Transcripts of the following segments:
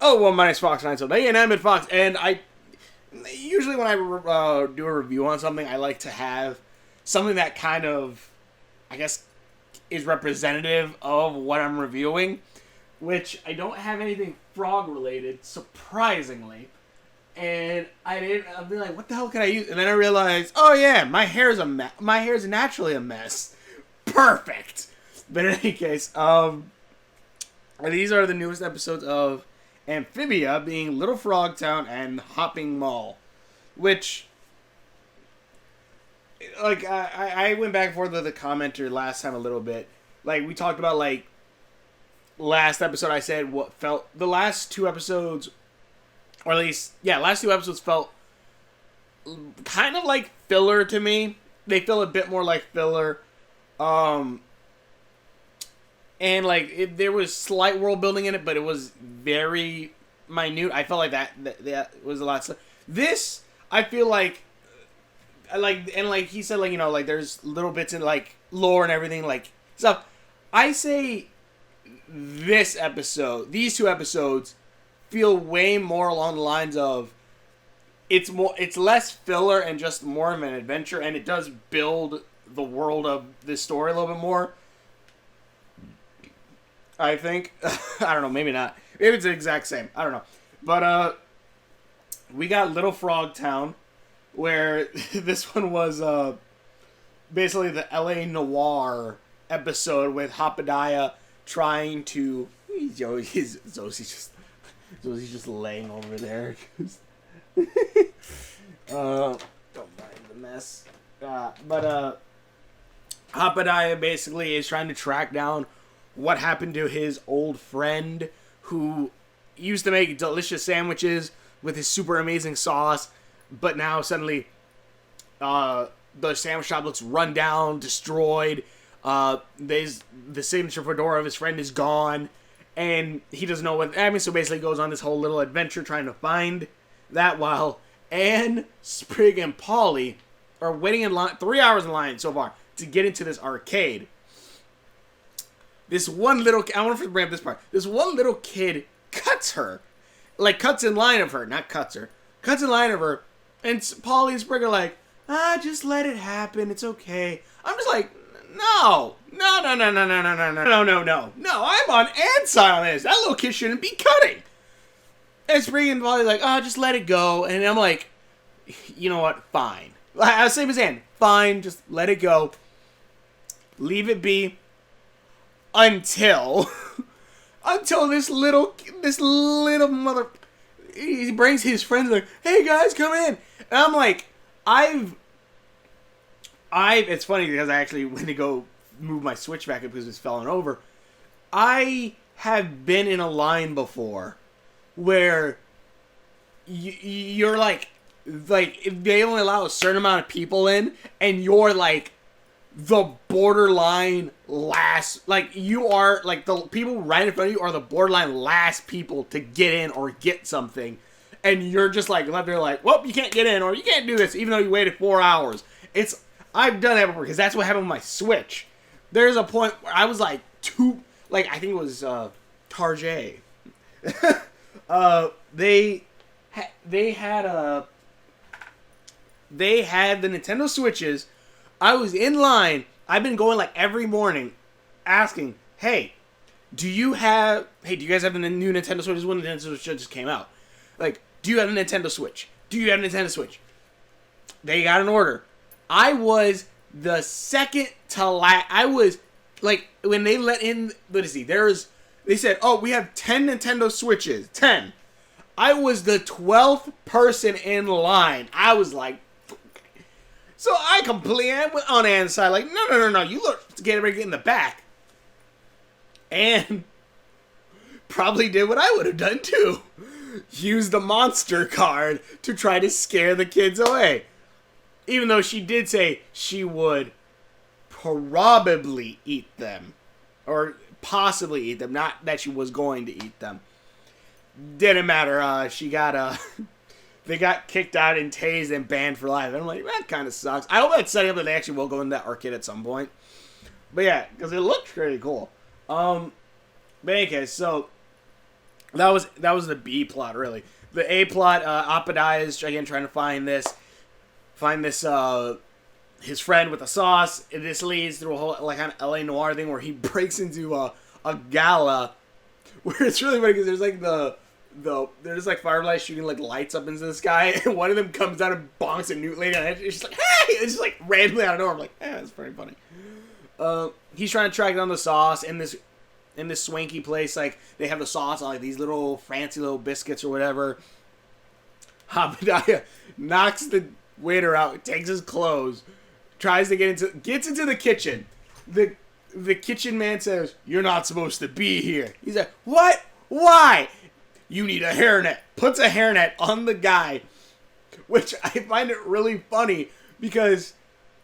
Oh, well, my name's Fox9 today, and I'm at Fox, and I usually when I do a review on something, I like to have something that kind of, I guess, is representative of what I'm reviewing, which I don't have anything frog related, surprisingly. And I'd be like, what the hell can I use? And then I realized, oh yeah, my hair's my hair's naturally a mess. Perfect. But in any case, these are the newest episodes of Amphibia, being Little Frog Town and Hopping Mall, which, like, I went back and forth with the commenter last time a little bit. Like, we talked about, like, last episode I said what felt, the last two episodes, or at least, yeah, last two episodes felt kind of like filler to me. They feel a bit more like filler. And, like, there was slight world building in it, but it was very minute. I felt like that was a lot. This, I feel like he said, like, you know, like, there's little bits in, like, lore and everything, like, stuff. I say these two episodes, feel way more along the lines of, it's less filler and just more of an adventure, and it does build the world of this story a little bit more. I think. I don't know, maybe not. Maybe it's the exact same. I don't know. But, we got Little Frog Town, where this one was, basically the LA Noir episode with Amphibia trying to... Zosie's just laying over there. Don't mind the mess. But Amphibia basically is trying to track down what happened to his old friend who used to make delicious sandwiches with his super amazing sauce, but now suddenly the sandwich shop looks run down, destroyed. The signature fedora of his friend is gone, and he doesn't know what happened, so basically goes on this whole little adventure trying to find that, while Anne, Sprig, and Polly are waiting in line, 3 hours in line so far, to get into this arcade. This one little... I want to bring up this part. This one little kid cuts her. Like, cuts in line of her. Not cuts her. Cuts in line of her. And Polly and Sprig are like, just let it happen. It's okay. I'm just like, no. No. I'm on Anne's side on this. That little kid shouldn't be cutting. And Sprig and Polly are like, just let it go. And I'm like, you know what? Fine. I was same as Anne. Fine. Just let it go. Leave it be. Until this little mother, he brings his friends like, hey guys, come in. And I'm like, it's funny because I actually went to go move my Switch back up because it's falling over. I have been in a line before where you're like they only allow a certain amount of people in, and you're like the borderline last, like, you are, like, the people right in front of you are the borderline last people to get in or get something, and you're just, like, left there like, well, you can't get in, or you can't do this, even though you waited 4 hours. I've done that before, because that's what happened with my Switch. There's a point where I was, like, I think it was, Target. They had the Nintendo Switches. I was in line. I've been going like every morning asking, hey, do you guys have the new Nintendo Switch? This is when the Nintendo Switch just came out. Like, do you have a Nintendo Switch? Do you have a Nintendo Switch? They got an order. I was the second to last. I was, like, when they let in, they said, oh, we have 10 Nintendo Switches. 10. I was the 12th person in line. I was like, so I went on Anne's side, like, no, you look to get in the back. And probably did what I would have done too. Use the monster card to try to scare the kids away. Even though she did say she would probably eat them. Or possibly eat them, not that she was going to eat them. Didn't matter, they got kicked out and tased and banned for life. And I'm like, that kind of sucks. I hope that's setting up that they actually will go in that arcade at some point. But yeah, because it looked pretty cool. But in any case, so That was the B plot, really. The A plot, Appadai is again trying to find this his friend with the sauce. And this leads through a whole like kind of LA noir thing where he breaks into a gala where it's really funny because there's like there's like fireflies shooting like lights up into the sky, and one of them comes down and bonks a nude lady on the head. It's just like, hey! It's just like randomly out of nowhere. I'm like, that's pretty funny. He's trying to track down the sauce in this swanky place. Like they have the sauce on like these little fancy little biscuits or whatever. Habadiah knocks the waiter out, takes his clothes, tries to gets into the kitchen. The kitchen man says, "You're not supposed to be here." He's like, "What? Why?" "You need a hairnet." Puts a hairnet on the guy, which I find it really funny because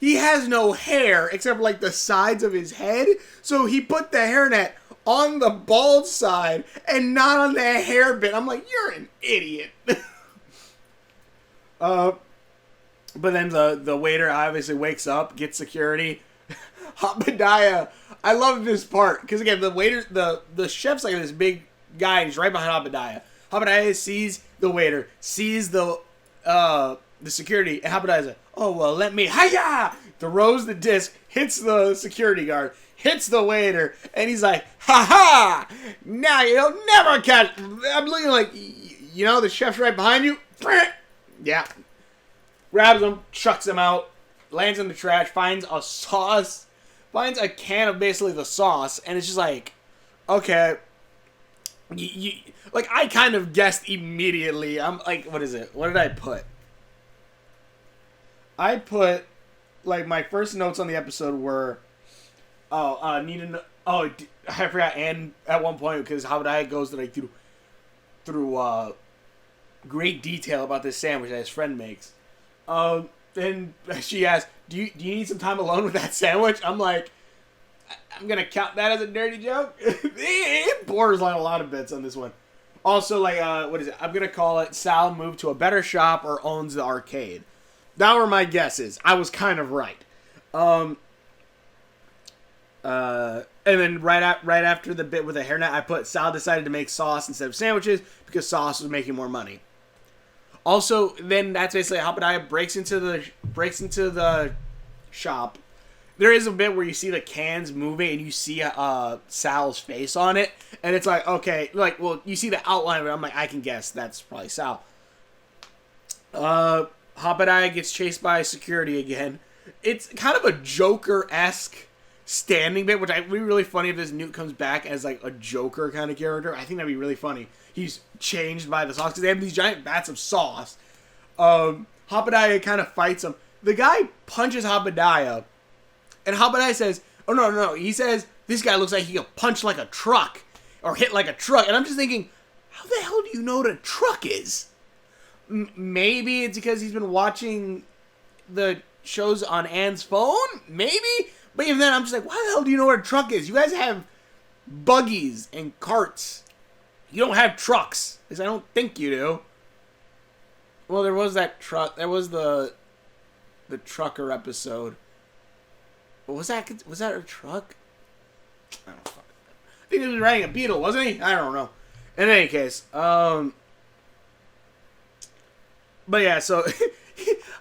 he has no hair except for like the sides of his head. So he put the hairnet on the bald side and not on the hair bit. I'm like, you're an idiot. But then the waiter obviously wakes up, gets security. Habadiah, I love this part because again the chef's like this big guy, and he's right behind Habadiah. Habadiah sees the waiter, sees the security, and Habadiah's like, "Oh well, let me hiya!" Throws the disc, hits the security guard, hits the waiter, and he's like, "Ha ha! Now you'll never catch." I'm looking like, you know, the chef's right behind you. Yeah, grabs him, chucks him out, lands in the trash, finds a sauce, finds a can of basically the sauce, and it's just like, okay. Like, I kind of guessed immediately. I'm like, what is it? What did I put? I put, like, my first notes on the episode were, I forgot, and at one point, because Habadiah goes to, like, through great detail about this sandwich that his friend makes. And she asks, do you need some time alone with that sandwich? I'm like, I'm going to count that as a dirty joke. It borders on a lot of bits on this one. Also, like, what is it? I'm going to call it Sal moved to a better shop or owns the arcade. That were my guesses. I was kind of right. And then right after the bit with the hairnet, I put Sal decided to make sauce instead of sandwiches because sauce was making more money. Also, then that's basically how Habadiah breaks into the shop. There is a bit where you see the cans moving and you see Sal's face on it, and it's like, okay, like, well, you see the outline of it. I'm like, I can guess that's probably Sal. Habadiah gets chased by security again. It's kind of a Joker-esque standing bit, which would be really funny if this Newt comes back as like a Joker kind of character. I think that'd be really funny. He's changed by the sauce because they have these giant vats of sauce. Habadiah kind of fights him. The guy punches Habadiah, and Habadiah says, "Oh no!" He says, "This guy looks like he could punch like a truck or hit like a truck." And I'm just thinking, how the hell do you know what a truck is? Maybe it's because he's been watching the shows on Anne's phone. Maybe. But even then, I'm just like, why the hell do you know what a truck is? You guys have buggies and carts. You don't have trucks. At least I don't think you do. Well, there was that truck. There was the trucker episode. What was that? Was that a truck? I don't fucking know. I think he was riding a Beetle, wasn't he? I don't know. In any case, but yeah, so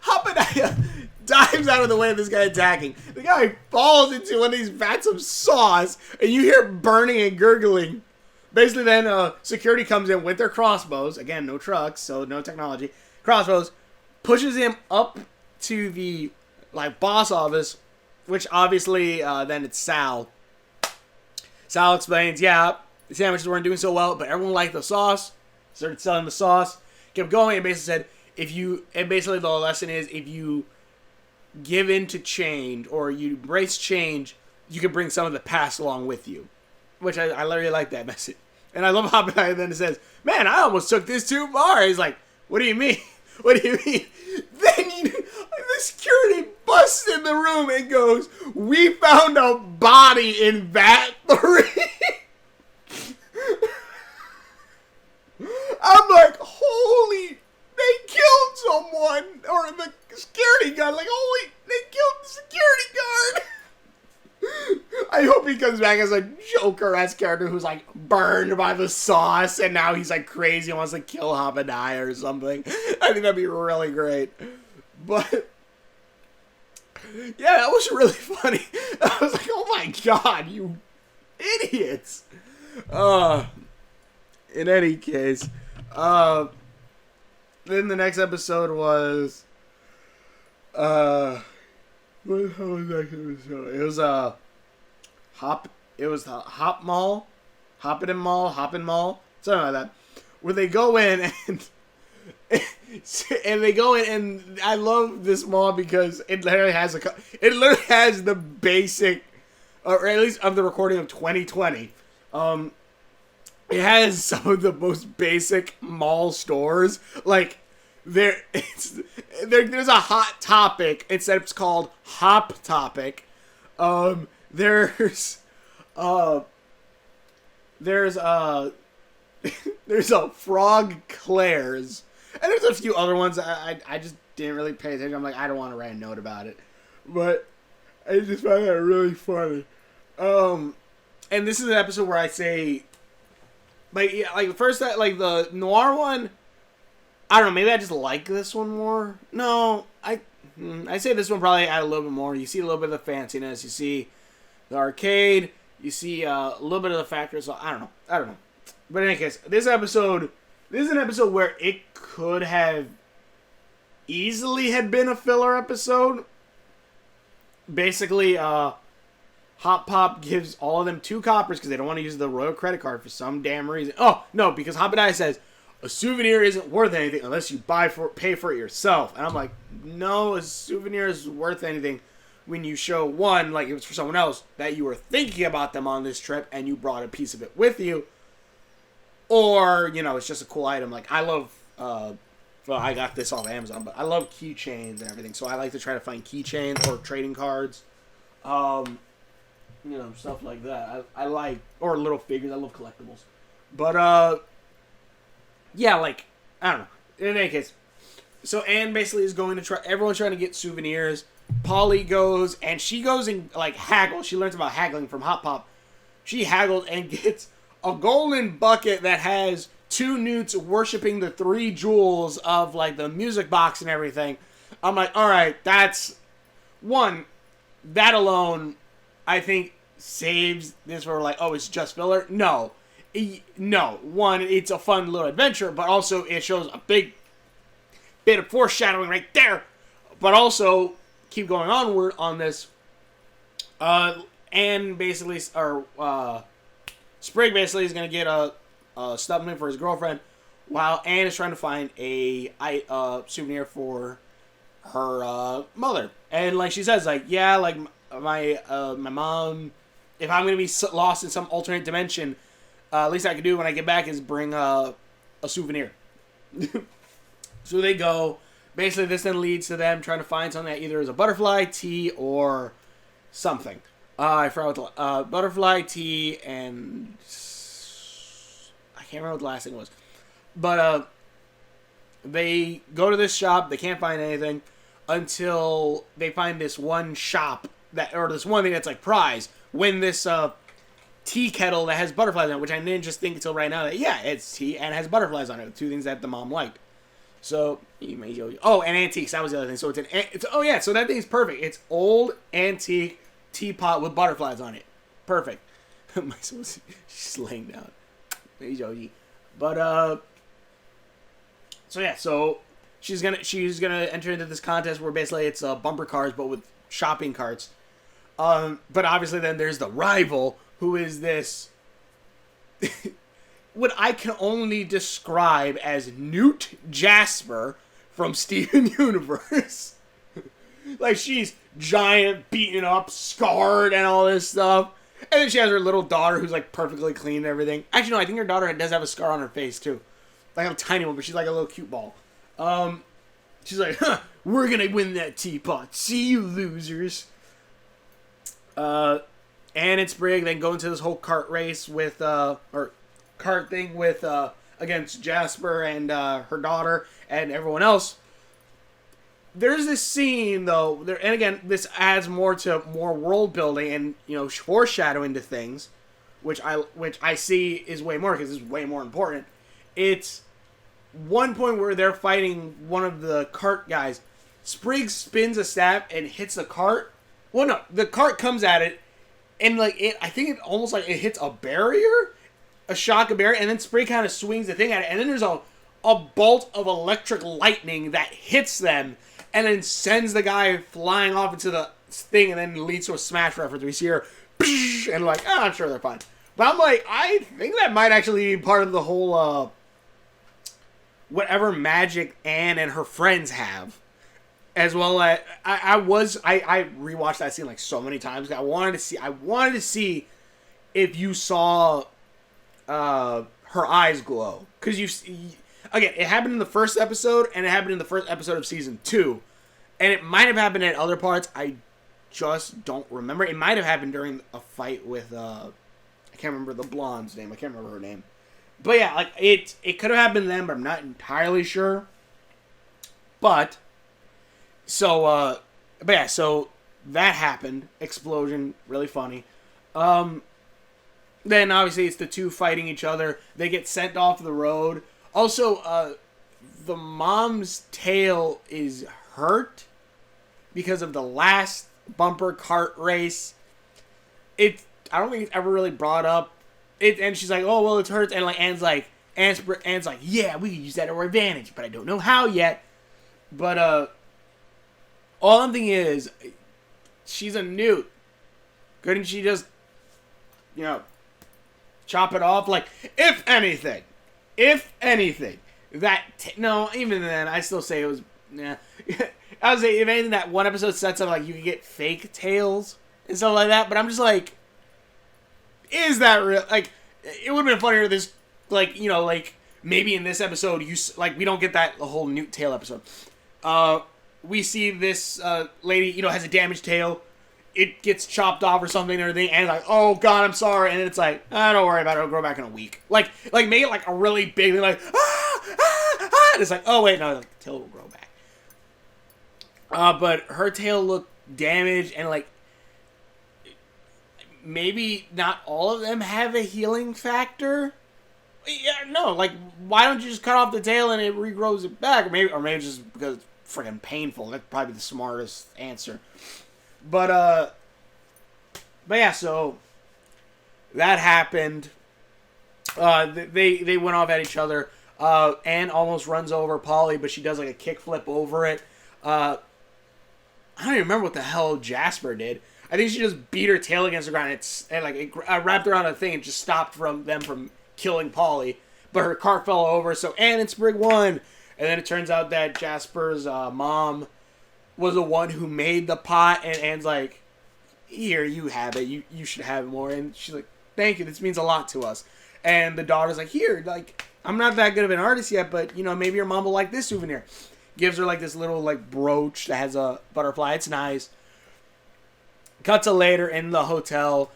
Habadiah dives out of the way of this guy attacking. The guy falls into one of these vats of sauce, and you hear burning and gurgling. Basically, then security comes in with their crossbows. Again, no trucks, so no technology. Crossbows, pushes him up to the like boss office, which obviously then it's Sal. Sal explains, yeah, the sandwiches weren't doing so well, but everyone liked the sauce. Started selling the sauce. Kept going, and basically said, basically the lesson is, if you give in to change, or you embrace change, you can bring some of the past along with you. Which I literally like that message. And I love how Habadiah then says, "Man, I almost took this too far." He's like, "What do you mean? What do you mean?" Then the security busts in the room and goes, "We found a body in vat 3. I'm like, holy, they killed someone. Or the security guard, like, holy, they killed the security guard. I hope he comes back as a Joker-esque character who's like burned by the sauce, and now he's like crazy and wants to kill Habaniah or something. I think that'd be really great. But yeah, that was really funny. I was like, oh my god, you idiots. In any case, then the next episode was, what the hell was that episode? It was, Hoppin' Mall, something like that, where they go in and they go in, and I love this mall because it literally has the basic, or at least of the recording of 2020. It has some of the most basic mall stores. Like there's a Hot Topic. It's called Hop Topic. There's a Frog Claire's, and there's a few other ones. I just didn't really pay attention. I'm like, I don't want to write a note about it, but I just found that really funny. And this is an episode where I say, like the first, like the noir one, I don't know, maybe I just like this one more. No, I say this one probably add a little bit more. You see a little bit of the fanciness. You see the arcade. You see a little bit of the factors. So I don't know. But in any case, this is an episode where it could have easily had been a filler episode. Basically, Hop Pop gives all of them 2 coppers because they don't want to use the royal credit card for some damn reason. Oh, no, because Habaniah says, a souvenir isn't worth anything unless you pay for it yourself. And I'm like, no, a souvenir is worth anything when you show, one, like it was for someone else, that you were thinking about them on this trip and you brought a piece of it with you. Or, it's just a cool item. Like, I love, well, I got this off Amazon, but I love keychains and everything. So I like to try to find keychains or trading cards. Stuff like that. I like, or little figures. I love collectibles. But, yeah, like, I don't know. In any case, so Anne basically is going to try, everyone's trying to get souvenirs. Polly goes, and she goes and, like, haggles. She learns about haggling from Hop Pop. She haggles and gets a golden bucket that has 2 newts worshiping the 3 jewels of, like, the music box and everything. I'm like, alright, that's, one, that alone, I think, saves this for, like, oh, it's just filler. No. One, it's a fun little adventure, but also it shows a big bit of foreshadowing right there. But also, keep going onward on this. Anne basically, or Sprig basically is going to get a supplement for his girlfriend, while Anne is trying to find a souvenir for her mother. And like she says, like, yeah, like my mom, if I'm going to be lost in some alternate dimension, at least I can do when I get back is bring a souvenir. So they go. Basically, this then leads to them trying to find something that either is a butterfly, tea, or something. I forgot what the butterfly, tea, and I can't remember what the last thing was. But they go to this shop. They can't find anything until they find this one shop or this one thing that's like prize. Win this tea kettle that has butterflies on it, which I didn't just think until right now that, yeah, it's tea and has butterflies on it. 2 things that the mom liked. So, and antiques, that was the other thing. So so that thing's perfect. It's old, antique teapot with butterflies on it. Perfect. She's laying down. But, so she's gonna enter into this contest where basically it's bumper cars, but with shopping carts. But obviously then there's the rival, who is this what I can only describe as Newt Jasper from Steven Universe. Like, she's giant, beaten up, scarred, and all this stuff. And then she has her little daughter who's, like, perfectly clean and everything. Actually, no, I think her daughter does have a scar on her face, too. Like, a tiny one, but she's like a little cute ball. She's like, we're gonna win that teapot. See you, losers. Anne and Sprig then go into this whole cart race with, cart thing with against Jasper and her daughter and everyone else. There's this scene though, and again this adds more world building and foreshadowing to things, which I see is way more because it's way more important. It's one point where they're fighting one of the cart guys. Sprig spins a stab and hits the cart. Well, no, the cart comes at it, and like I think it almost like it hits a barrier, a shock, a barrier, and then Sprig kind of swings the thing at it, and then there's a bolt of electric lightning that hits them, and then sends the guy flying off into the thing, and then leads to a Smash reference. We see her, and like, oh, I'm sure they're fine. But I'm like, I think that might actually be part of the whole whatever magic Anne and her friends have. As well as I rewatched that scene like so many times. I wanted to see if you saw her eyes glow, because again, it happened in the first episode and it happened in the first episode of season 2, and it might have happened in other parts. I just don't remember. It might have happened during a fight with I can't remember the blonde's name. I can't remember her name, but yeah, like it could have happened then, but I'm not entirely sure. But so that happened. Explosion, really funny. Then obviously it's the two fighting each other. They get sent off the road. Also, the mom's tail is hurt because of the last bumper cart race. I don't think it's ever really brought up. And she's like, oh well, it hurts. And like Anne's like, yeah, we can use that to our advantage, but I don't know how yet. But all I'm thinking is, she's a newt. Couldn't she just, chop it off? Like, if anything, no, even then, I still say it was, yeah. I would say, if anything, that one episode sets up, like, you can get fake tails and stuff like that, but I'm just like, is that real? Like, it would have been funnier this, like, like, maybe in this episode, we don't get that whole newt tail episode. We see this lady, has a damaged tail. It gets chopped off or something and everything, and like, oh god, I'm sorry. And then it's like, don't worry about it. It'll grow back in a week. Like make it like a really big thing, like, and it's like, oh wait, no, the tail will grow back. But her tail looked damaged, and like, maybe not all of them have a healing factor. Yeah, no, like, why don't you just cut off the tail and it regrows it back? Or maybe it's just because it's freaking painful. That's probably the smartest answer. But yeah, so that happened. They went off at each other. Anne almost runs over Polly, but she does like a kickflip over it. I don't even remember what the hell Jasper did. I think she just beat her tail against the ground. It wrapped around a thing and just stopped them from killing Polly. But her cart fell over, so Anne and Sprig won. And then it turns out that Jasper's mom was the one who made the pot, and Anne's like, here, you have it. You should have more. And she's like, thank you. This means a lot to us. And the daughter's like, here, like, I'm not that good of an artist yet, but, maybe your mom will like this souvenir. Gives her, like, this little, like, brooch that has a butterfly. It's nice. Cut to later in the hotel.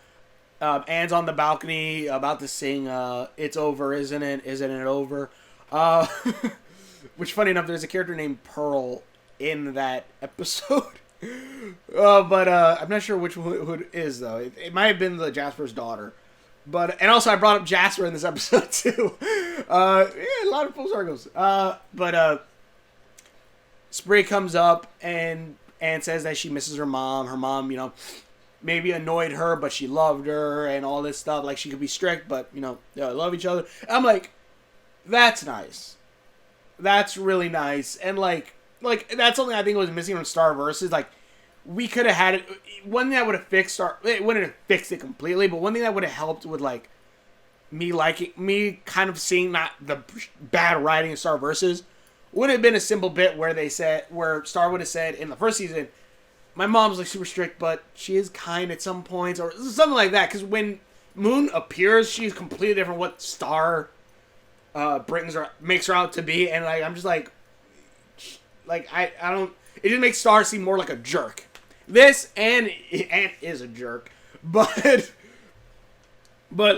Anne's on the balcony about to sing, It's Over, Isn't It? Isn't it over? Which, funny enough, there's a character named Pearl in that episode. But I'm not sure which one it is, though. It might have been the Jasper's daughter. And also I brought up Jasper in this episode, too. A lot of full circles. But Sprig comes up and says that she misses her mom. Her mom, maybe annoyed her, but she loved her and all this stuff. Like, she could be strict, but, they love each other. I'm like, that's nice. That's really nice. And, like, that's something I think was missing from Starverse. Like, we could have had it. One thing that would have fixed it wouldn't have fixed it completely, but one thing that would have helped with, like, me kind of seeing not the bad writing of Starverses would have been a simple bit where Star would have said in the first season, my mom's like super strict, but she is kind at some points, or something like that. Because when Moon appears, she's completely different what Star makes her out to be, and like I'm just like I don't. It just makes Star seem more like a jerk. This and is a jerk, but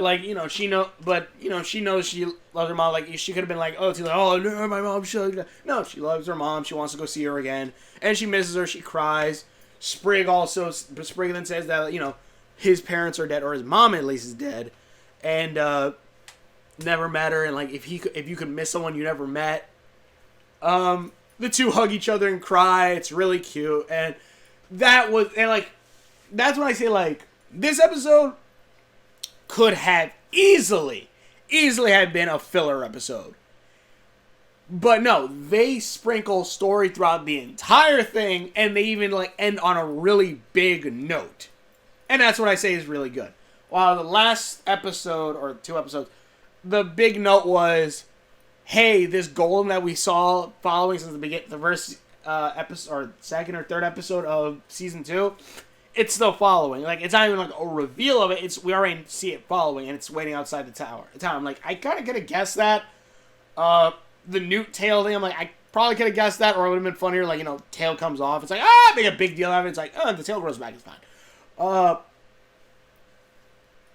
like she knows she loves her mom. Like she could have been like, oh, she's like, oh no, my mom should. No, she loves her mom. She wants to go see her again, and she misses her. She cries. Sprig then says that his parents are dead, or his mom at least is dead. and never met her, and like if you could miss someone you never met. The two hug each other and cry. It's really cute, and that's when I say like this episode could have easily have been a filler episode. But no, they sprinkle story throughout the entire thing, and they even like end on a really big note. And that's what I say is really good. While the last episode, or 2 episodes, the big note was, hey, this golem that we saw following since the first episode, or second or third episode of season 2, it's still following. Like, it's not even like a reveal of it. We already see it following, and it's waiting outside the tower. I'm like, I kind of could have guessed that. The newt tail thing, I'm like, I probably could have guessed that, or it would have been funnier, like, tail comes off. It's like, make a big deal out of it. It's like, the tail grows back, it's fine.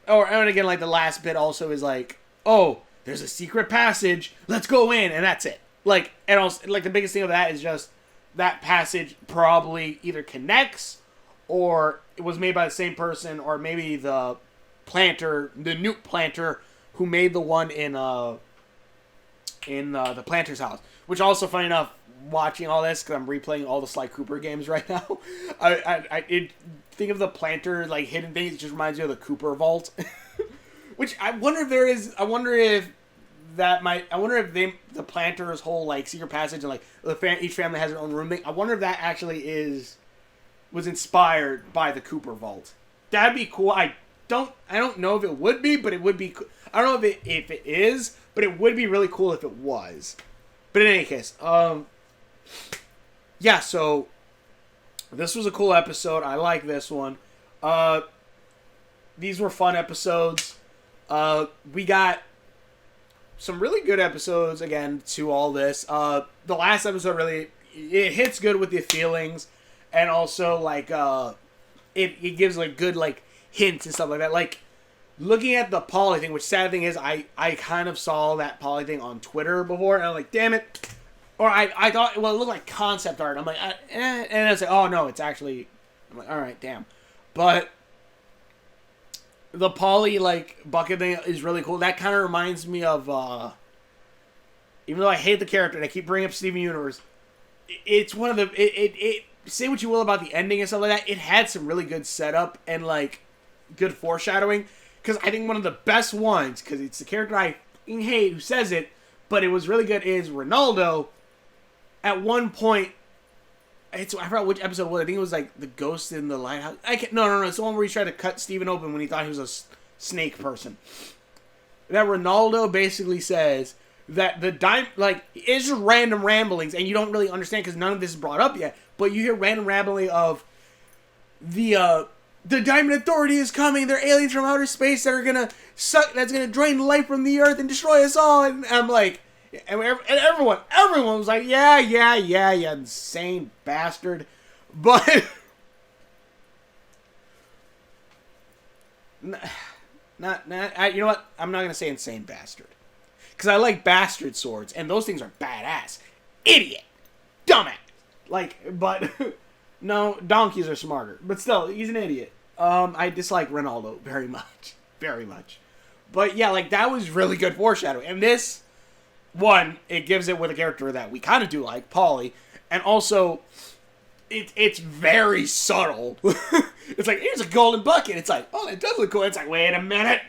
And again, like, the last bit also is like, there's a secret passage, let's go in, and that's it. Like, and also, like, the biggest thing of that is just that passage probably either connects, or it was made by the same person, or maybe the newt planter who made the one in the planter's house. Which also, funny enough, watching all this, because I'm replaying all the Sly Cooper games right now, I think of the planter, like, hidden things, it just reminds me of the Cooper vault. Which I wonder if the planter's whole, like, secret passage, and, like, each family has their own room thing, I wonder if that actually was inspired by the Cooper vault. That'd be cool. I don't know if it would be, but it would be. I don't know if it is, but it would be really cool if it was. But in any case, yeah. So this was a cool episode. I like this one. These were fun episodes. We got some really good episodes again to all this. The last episode really it hits good with the feelings, and also like it gives like good like hints and stuff like that. Like looking at the Polly thing, which sad thing is I kind of saw that Polly thing on Twitter before, and I'm like, damn it. Or I thought, well, it looked like concept art. I'm like, and I was like, oh no, it's actually. I'm like, all right, damn. But the Polly like bucket thing is really cool. That kind of reminds me of, even though I hate the character and I keep bringing up Steven Universe, it's one of the it say what you will about the ending and stuff like that. It had some really good setup and like good foreshadowing. Because I think one of the best ones, because it's the character I hate who says it, but it was really good, is Ronaldo. At one point, I forgot which episode it was. I think it was like the ghost in the lighthouse. No. It's the one where he tried to cut Steven open when he thought he was a snake person. That Ronaldo basically says that the it's just random ramblings, and you don't really understand because none of this is brought up yet. But you hear random rambling of the Diamond Authority is coming. They're aliens from outer space that are gonna that's gonna drain life from the earth and destroy us all. And I'm like, and everyone was like, yeah, insane bastard. But you know what? I'm not gonna say insane bastard because I like bastard swords and those things are badass. Idiot, dumbass. Like, but. No, donkeys are smarter. But still, he's an idiot. I dislike Ronaldo very much. Very much. But yeah, like, that was really good foreshadowing. And this one, it gives it with a character that we kind of do like, Polly. And also, it's very subtle. It's like, here's a golden bucket. It's like, oh, that does look cool. It's like, wait a minute.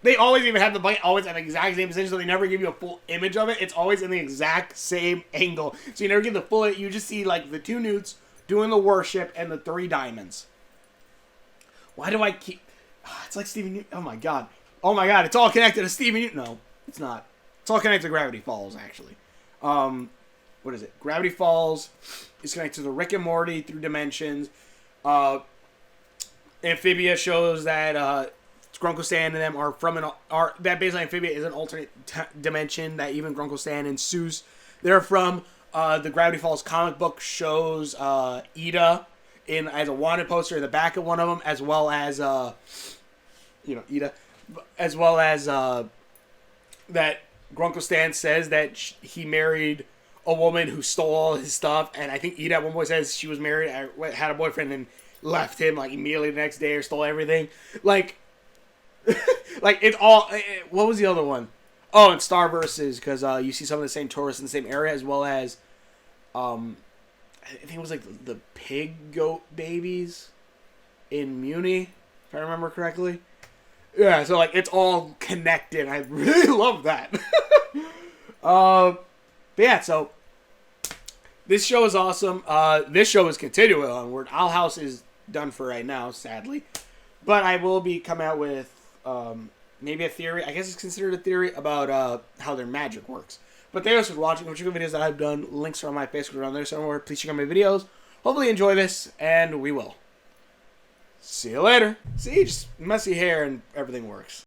They always even have the bucket always at the exact same position, so they never give you a full image of it. It's always in the exact same angle. So you never get the full, you just see like the 2 newts doing the worship and the 3 diamonds. Why do I keep... It's like Steven Newton. Oh my god, it's all connected to Steven Newton. No, it's not. It's all connected to Gravity Falls, actually. What is it? Gravity Falls is connected to the Rick and Morty through dimensions. Amphibia shows that... Grunkle Stan and them are from that basically Amphibia is an alternate dimension that even Grunkle Stan and Seuss they're from. The Gravity Falls comic book shows Ida as a wanted poster in the back of one of them, as well as Ida, as well as that Grunkle Stan says that he married a woman who stole all his stuff, and I think Ida at one point says she was married, had a boyfriend, and left him like immediately the next day or stole everything. Like. Like, it's all... What was the other one? Oh, and Star Versus, because you see some of the same tourists in the same area, as well as... I think it was like the pig goat babies in Muni, if I remember correctly. Yeah, so like it's all connected. I really love that. But yeah, so this show is awesome. This show is continuing onward. Owl House is done for right now, sadly. But I will be coming out with maybe a theory. I guess it's considered a theory about how their magic works. But thanks for watching. Which videos that I've done. Links are on my Facebook around there somewhere. Please check out my videos. Hopefully you enjoy this, and we will. See you later. See, just messy hair and everything works.